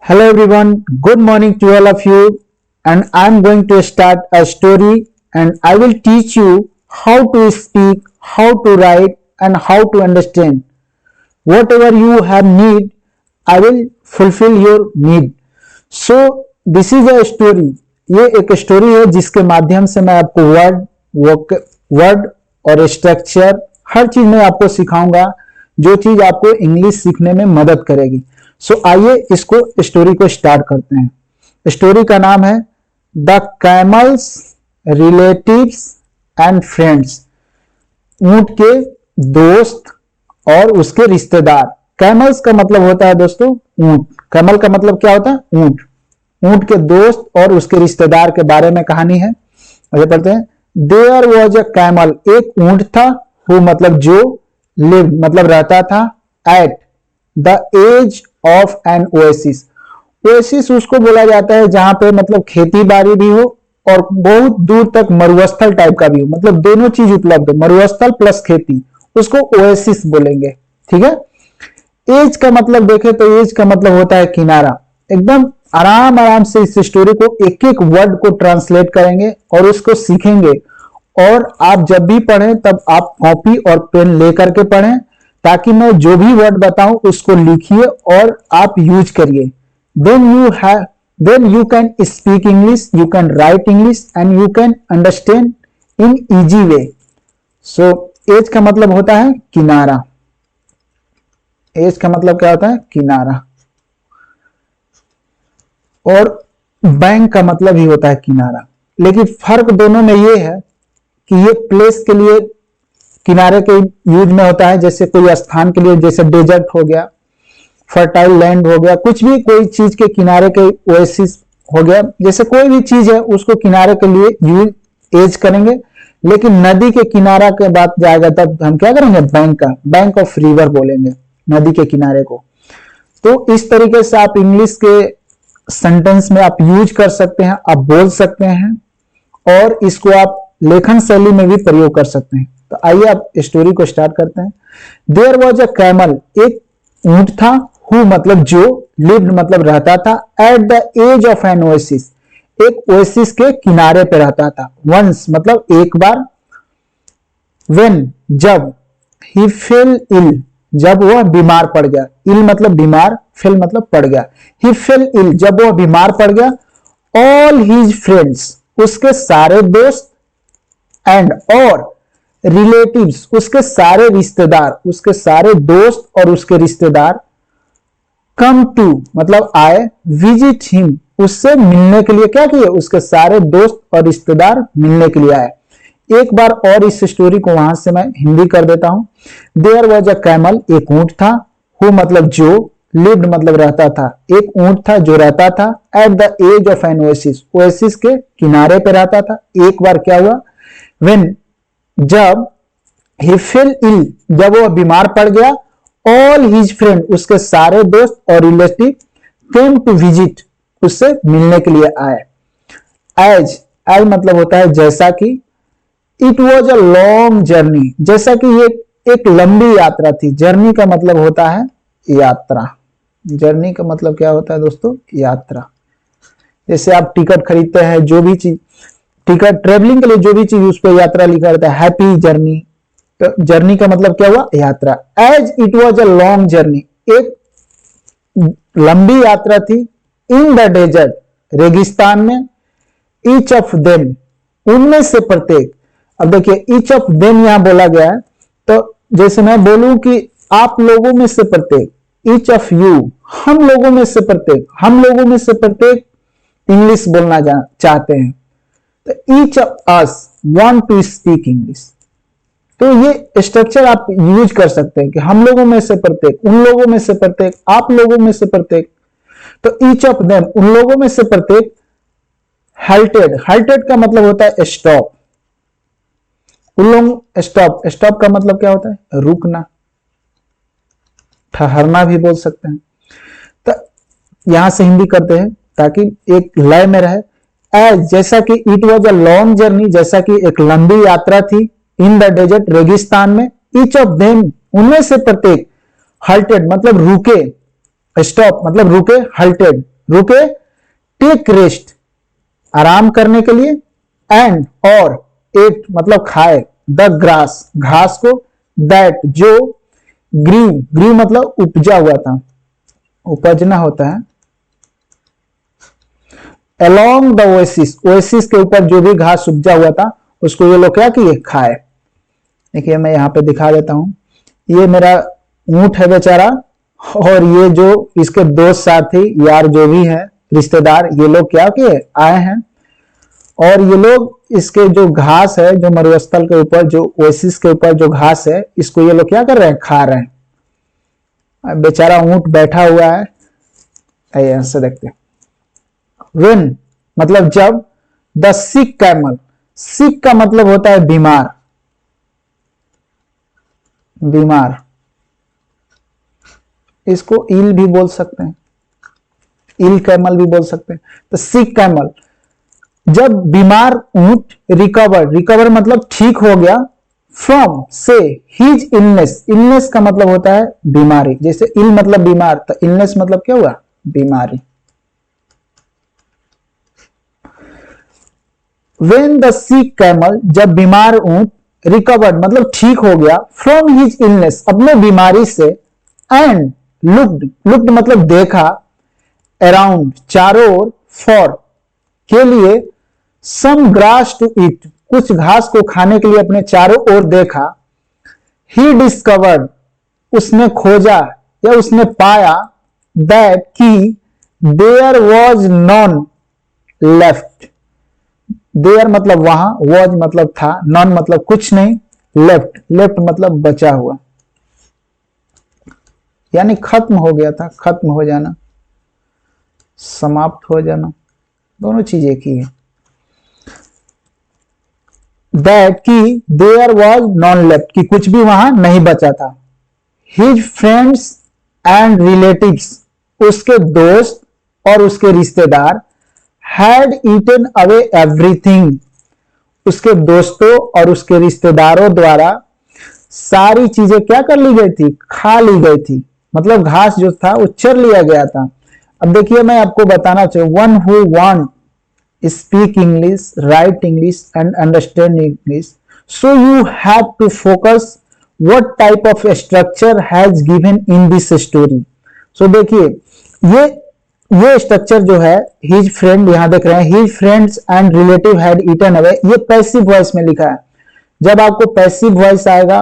Hello everyone, good morning to all of you, and I'm going to start a story and I will teach you how to speak, how to write and how to understand. Whatever you have need, I will fulfill your need. So this is a story. ये एक story है जिसके माध्यम से मैं आपको word और structure हर चीज में आपको सिखाऊंगा जो चीज आपको इंग्लिश सीखने में मदद करेगी। सो आइए इसको स्टोरी को स्टार्ट करते हैं। स्टोरी का नाम है the camel's relatives and friends. ऊंट के दोस्त और उसके रिश्तेदार। कैमल्स का मतलब होता है दोस्तों ऊंट। कैमल का मतलब क्या होता है? ऊंट। ऊंट के दोस्त और उसके रिश्तेदार के बारे में कहानी है। आगे पढ़ते हैं। देयर वॉज अ कैमल, एक ऊंट था, हु मतलब जो, लिव मतलब रहता था, at the edge of an oasis. Oasis उसको बोला जाता है जहां पे मतलब खेती बाड़ी भी हो और बहुत दूर तक मरुस्थल टाइप का भी हो, मतलब दोनों चीज उपलब्ध हो, मरुस्थल प्लस खेती, उसको ओएसिस बोलेंगे। ठीक है। एज का मतलब देखें तो एज का मतलब होता है किनारा। एकदम आराम आराम से इस स्टोरी को एक एक वर्ड को ट्रांसलेट करेंगे और उसको सीखेंगे। और आप जब भी पढ़ें तब आप कॉपी और पेन लेकर के पढ़ें, ताकि मैं जो भी वर्ड बताऊं उसको लिखिए और आप यूज करिए। then you can speak English, you can write English and you can understand in easy way. So edge का मतलब होता है किनारा। एज का मतलब क्या होता है? किनारा। और बैंक का मतलब ही होता है किनारा। लेकिन फर्क दोनों में ये है कि ये प्लेस के लिए किनारे के यूज में होता है, जैसे कोई स्थान के लिए, जैसे डेजर्ट हो गया, फर्टाइल लैंड हो गया, कुछ भी कोई चीज के किनारे के ओएसिस हो गया, जैसे कोई भी चीज है उसको किनारे के लिए यूज एज करेंगे। लेकिन नदी के किनारा के बात जाएगा तब हम क्या करेंगे? बैंक का, बैंक ऑफ रिवर बोलेंगे नदी के किनारे को। तो इस तरीके से आप इंग्लिश के सेंटेंस में आप यूज कर सकते हैं, आप बोल सकते हैं और इसको आप लेखन शैली में भी प्रयोग कर सकते हैं। तो आइए आप स्टोरी को स्टार्ट करते हैं। देयर वॉज अ कैमल, एक ऊंट था, हु मतलब जो, लिव्ड मतलब रहता था, at the edge of an oasis, एक ओएसिस के किनारे पे रहता था। वंस मतलब एक बार, व्हेन जब, ही फेल इल जब वह बीमार पड़ गया, इल मतलब बीमार, फेल मतलब पड़ गया, ही फेल इल जब वह बीमार पड़ गया, ऑल हिज फ्रेंड्स उसके सारे दोस्त, एंड और रिलेटिव्स उसके सारे रिश्तेदार, उसके सारे दोस्त और उसके रिश्तेदार, कम टू मतलब आए, विजिट हिम उससे मिलने के लिए। क्या किए? उसके सारे दोस्त और रिश्तेदार मिलने के लिए आए। एक बार और इस स्टोरी को वहां से मैं हिंदी कर देता हूं। देयर वॉज अ कैमल, एक ऊंट था, हु मतलब जो, लिव्ड मतलब रहता था, एक ऊंट था जो रहता था, at the edge of an oasis, oasis के किनारे पे रहता था। एक बार क्या हुआ? व्हेन जब, ही फेल इल जब वो बीमार पड़ गया, ऑल हिज फ्रेंड उसके सारे दोस्त और रिलेटिव, केम टू विजिट उससे मिलने के लिए आए। एज मतलब होता है जैसा कि, it was a long journey जैसा कि ये एक लंबी यात्रा थी। जर्नी का मतलब होता है यात्रा। जर्नी का मतलब क्या होता है दोस्तों? यात्रा। जैसे आप टिकट खरीदते हैं, जो भी चीज टिकट ट्रेवलिंग के लिए जो भी चीज उस पर यात्रा लिखा रहता है, हैप्पी जर्नी। तो जर्नी का मतलब क्या हुआ? यात्रा। As it was a long journey, एक लंबी यात्रा थी, इन द डेजर्ट रेगिस्तान में, ईच ऑफ देम उनमें से प्रत्येक। अब देखिए ईच ऑफ देम यहां बोला गया है, तो जैसे मैं बोलूं कि आप लोगों में से प्रत्येक, ईच ऑफ यू हम लोगों में से प्रत्येक, हम लोगों में से प्रत्येक इंग्लिश बोलना चाहते हैं, तो each of us want to speak English. तो ये स्ट्रक्चर आप यूज कर सकते हैं कि हम लोगों में से प्रत्येक, उन लोगों में से प्रत्येक, आप लोगों में से प्रत्येक। तो ईच ऑफ देम उन लोगों में से प्रत्येक, halted, halted का मतलब होता है स्टॉप। उन लोग स्टॉप, स्टॉप का मतलब क्या होता है? रुकना, ठहरना भी बोल सकते हैं। तो यहां से हिंदी करते हैं ताकि एक लय में रहे। एज जैसा कि, it was a long journey जैसा कि एक लंबी यात्रा थी, इन द डेजर्ट रेगिस्तान में, ईच ऑफ देम उनमें से प्रत्येक, halted मतलब रुके, स्टॉप मतलब रुके, halted रुके, टेक रेस्ट आराम करने के लिए, एंड और एट मतलब खाए, द ग्रास घास को, दैट जो, ग्रीव ग्रीव मतलब उपजा हुआ था, उपजना होता है, अलोंग द ओएसिस ओएसिस के ऊपर जो भी घास उपजा हुआ था उसको ये लोग क्या किए, खाए। देखिए मैं यहाँ पे दिखा देता हूं, ये मेरा ऊंट है बेचारा, और ये जो इसके दोस्त साथी यार जो भी है रिश्तेदार, ये लोग क्या किए, आए हैं, और ये लोग इसके जो घास है, जो मरुस्थल के ऊपर जो ओएसिस के ऊपर जो घास है, इसको ये लोग क्या कर रहे हैं, खा रहे हैं। बेचारा ऊंट बैठा हुआ है, ऐसे से देखते हैं। When मतलब जब, द सिक कैमल, सिक का मतलब होता है बीमार, बीमार, इसको इल भी बोल सकते हैं, इल कैमल भी बोल सकते हैं। तो सिक कैमल, जब बीमार ऊंट, रिकवर, रिकवर मतलब ठीक हो गया, फ्रॉम से हिज इलनेस, इलनेस का मतलब होता है बीमारी, जैसे इल मतलब बीमार, तो इलनेस मतलब क्या हुआ, बीमारी। When the sick camel, जब बीमार ऊंट, रिकवर्ड मतलब ठीक हो गया, फ्रॉम हिज इलनेस अपने बीमारी से, एंड लुक्ड, लुक्ड मतलब देखा, अराउंड चारों ओर, फॉर के लिए, सम ग्रास टू ईट कुछ घास को खाने के लिए अपने चारों ओर देखा, ही डिस्कवर्ड उसने खोजा या उसने पाया, दैट कि there was none left, there मतलब वहां, वॉज मतलब था, नॉन मतलब कुछ नहीं, लेफ्ट, लेफ्ट मतलब बचा हुआ, यानी खत्म हो गया था, खत्म हो जाना, समाप्त हो जाना, दोनों चीज एक ही है। दैट कि देयर वॉज नॉन लेफ्ट, कि कुछ भी वहां नहीं बचा था। हिज फ्रेंड्स एंड रिलेटिव्स, उसके दोस्त और उसके रिश्तेदार, हैड ईटन अवे एवरीथिंग, उसके दोस्तों और उसके रिश्तेदारों द्वारा सारी चीजें क्या कर ली गई थी, खा ली गई थी, मतलब घास जो था वो चर लिया गया था। अब देखिए मैं आपको बताना चाहूँ, one who want speak English, write English and understand English, so you have to focus what type of structure has given in this story. So देखिए ये स्ट्रक्चर जो है, हिज फ्रेंड, यहां देख रहे हैं, his friends and relative had eaten away, ये passive voice में लिखा है। जब आपको पैसिव वॉइस आएगा,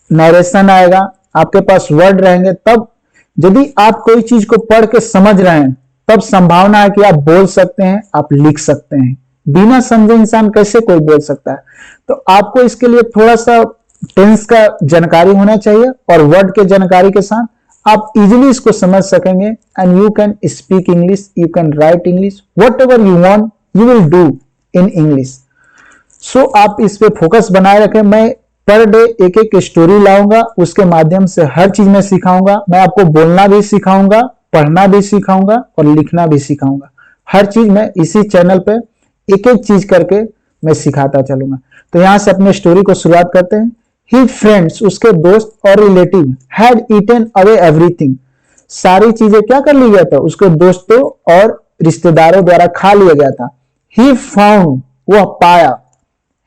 नरेशन आएगा, आपके पास वर्ड रहेंगे, तब यदि आप कोई चीज को पढ़ के समझ रहे हैं, तब संभावना है कि आप बोल सकते हैं, आप लिख सकते हैं। बिना समझे इंसान कैसे कोई बोल सकता है? तो आपको इसके लिए थोड़ा सा टेंस का जानकारी होना चाहिए, और वर्ड के जानकारी के साथ आप इजीली इसको समझ सकेंगे, and you can speak English, you can write English, whatever you want you will do in English. So आप इस पे फोकस बनाए रखें। मैं पर डे एक एक स्टोरी लाऊंगा, उसके माध्यम से हर चीज में सिखाऊंगा। मैं आपको बोलना भी सिखाऊंगा, पढ़ना भी सिखाऊंगा और लिखना भी सिखाऊंगा। हर चीज मैं इसी चैनल पे एक एक चीज करके मैं सिखाता चलूंगा। तो यहां से अपने स्टोरी को शुरुआत करते हैं। His friends, उसके दोस्त और relative, had eaten away everything, सारी चीजें क्या कर लिया था, उसके दोस्तों और रिश्तेदारों द्वारा खा लिया गया था। He found, वह पाया,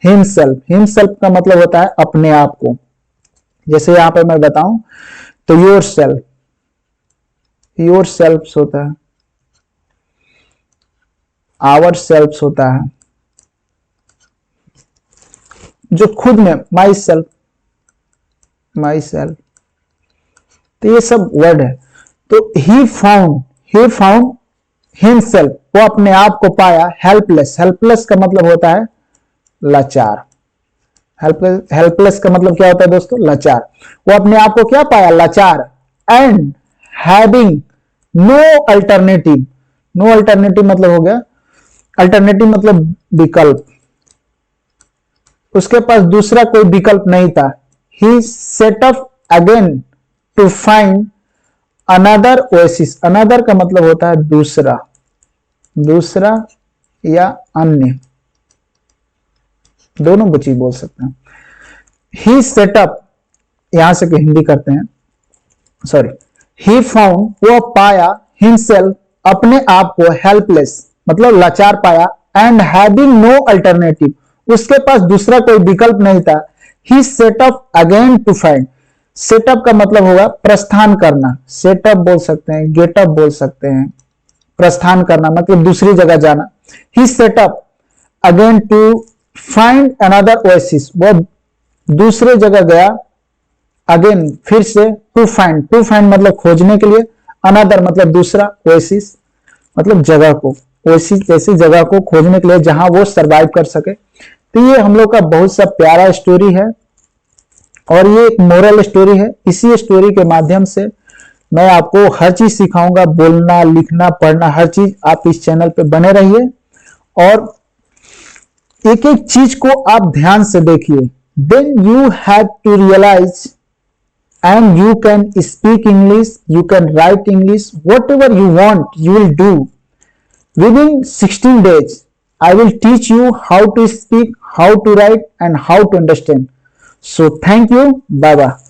himself, himself का मतलब होता है अपने आप को। जैसे यहां पर मैं बताऊं तो yourself, yourself होता है, ourselves होता है, जो खुद में myself, माई सेल्फ, तो ये सब वर्ड है। तो ही फाउंड हिमसेल्फ, वो अपने आप को पाया, हेल्पलेस, हेल्पलेस का मतलब होता है लाचार, हेल्पलेस का मतलब क्या होता है दोस्तों, लाचार। वो अपने आप को क्या पाया, लाचार, and having no alternative, no alternative मतलब हो गया, अल्टरनेटिव मतलब विकल्प, उसके पास दूसरा कोई विकल्प नहीं था। He set up again to find another oasis, another का मतलब होता है दूसरा, दूसरा या अन्य, दोनों बच्चे बोल सकते हैं। He set up, यहां से हिंदी करते हैं, सॉरी, he found, वो पाया, himself अपने आप को हेल्पलेस मतलब लाचार पाया, एंड हैविंग नो अल्टरनेटिव, उसके पास दूसरा कोई विकल्प नहीं था। He set up again to find, setup का मतलब होगा प्रस्थान करना, सेटअप बोल सकते हैं, गेटअप बोल सकते हैं, प्रस्थान करना मतलब दूसरी जगह जाना। He setup again to find another oasis, वो दूसरे जगह गया, अगेन फिर से, टू फाइंड मतलब खोजने के लिए, अनदर मतलब दूसरा, ओएसिस मतलब जगह को, ओएसिस जैसी जगह को खोजने के लिए जहां वो सरवाइव कर सके। तो ये हम लोग का बहुत सा प्यारा स्टोरी है और ये एक मोरल स्टोरी है। इसी स्टोरी के माध्यम से मैं आपको हर चीज सिखाऊंगा, बोलना, लिखना, पढ़ना, हर चीज। आप इस चैनल पे बने रहिए और एक एक चीज को आप ध्यान से देखिए। Then you have to realise and you can speak English, you can write English, whatever you want, you will do. Within 16 days, I will teach you how to speak, how to write, and how to understand. So thank you. Bye bye.